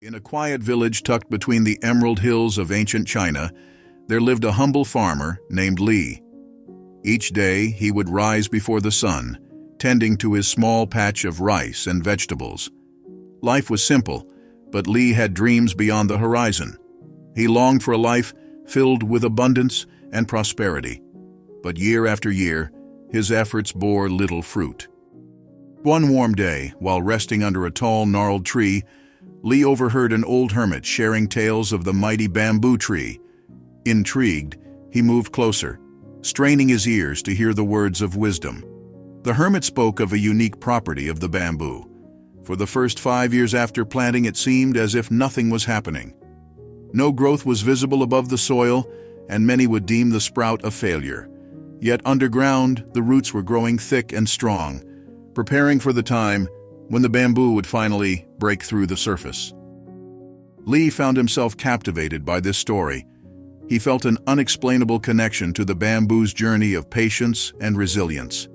In a quiet village tucked between the emerald hills of ancient China, there lived a humble farmer named Li. Each day, he would rise before the sun, tending to his small patch of rice and vegetables. Life was simple, but Li had dreams beyond the horizon. He longed for a life filled with abundance and prosperity. But year after year, his efforts bore little fruit. One warm day, while resting under a tall, gnarled tree, Li overheard an old hermit sharing tales of the mighty bamboo tree. Intrigued, he moved closer, straining his ears to hear the words of wisdom. The hermit spoke of a unique property of the bamboo. For the first 5 years after planting, it seemed as if nothing was happening. No growth was visible above the soil, and many would deem the sprout a failure. Yet underground, the roots were growing thick and strong, preparing for the time when the bamboo would finally break through the surface. Li found himself captivated by this story. He felt an unexplainable connection to the bamboo's journey of patience and resilience.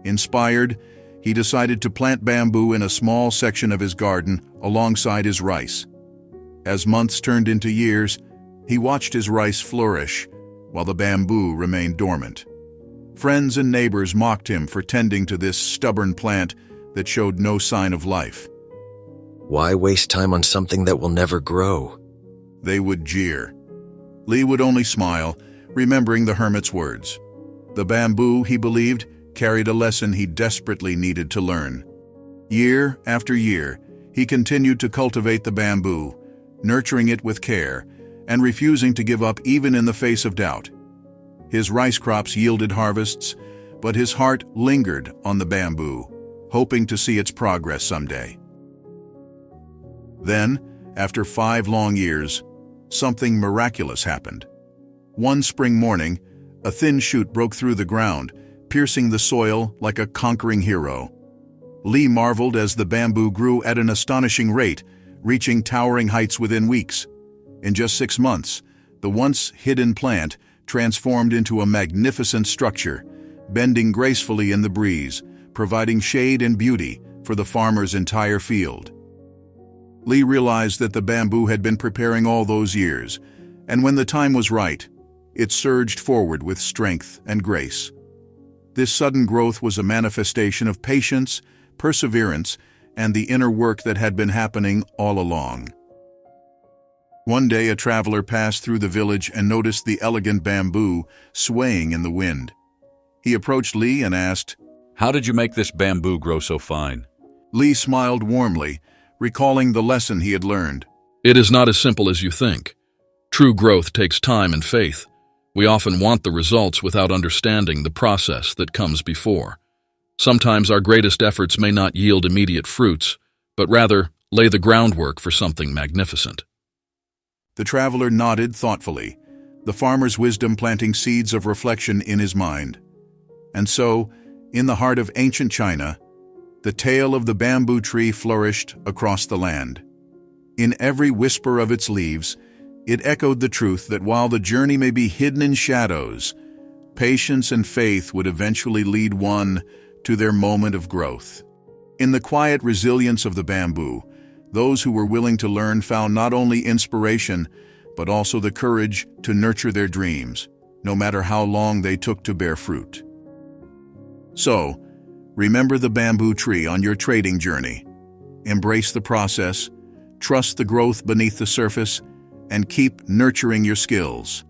Inspired, he decided to plant bamboo in a small section of his garden alongside his rice. As months turned into years, he watched his rice flourish, while the bamboo remained dormant. Friends and neighbors mocked him for tending to this stubborn plant that showed no sign of life. Why waste time on something that will never grow? They would jeer. Li would only smile, remembering the hermit's words. The bamboo, he believed, carried a lesson he desperately needed to learn. Year after year, he continued to cultivate the bamboo, nurturing it with care, and refusing to give up even in the face of doubt. His rice crops yielded harvests, but his heart lingered on the bamboo, hoping to see its progress someday. Then, after 5 long years, something miraculous happened. One spring morning, a thin shoot broke through the ground, piercing the soil like a conquering hero. Li marveled as the bamboo grew at an astonishing rate, reaching towering heights within weeks. In just 6 months, the once hidden plant transformed into a magnificent structure, bending gracefully in the breeze, providing shade and beauty for the farmer's entire field. Li realized that the bamboo had been preparing all those years, and when the time was right, it surged forward with strength and grace. This sudden growth was a manifestation of patience, perseverance, and the inner work that had been happening all along. One day, a traveler passed through the village and noticed the elegant bamboo swaying in the wind. He approached Li and asked, "How did you make this bamboo grow so fine?" Li smiled warmly, recalling the lesson he had learned. It is not as simple as you think. True growth takes time and faith. We often want the results without understanding the process that comes before. Sometimes our greatest efforts may not yield immediate fruits, but rather lay the groundwork for something magnificent. The traveler nodded thoughtfully, the farmer's wisdom planting seeds of reflection in his mind. And so, in the heart of ancient China, the tale of the bamboo tree flourished across the land. In every whisper of its leaves, it echoed the truth that while the journey may be hidden in shadows, patience and faith would eventually lead one to their moment of growth. In the quiet resilience of the bamboo, those who were willing to learn found not only inspiration, but also the courage to nurture their dreams, no matter how long they took to bear fruit. So, remember the bamboo tree on your trading journey. Embrace the process, trust the growth beneath the surface, and keep nurturing your skills.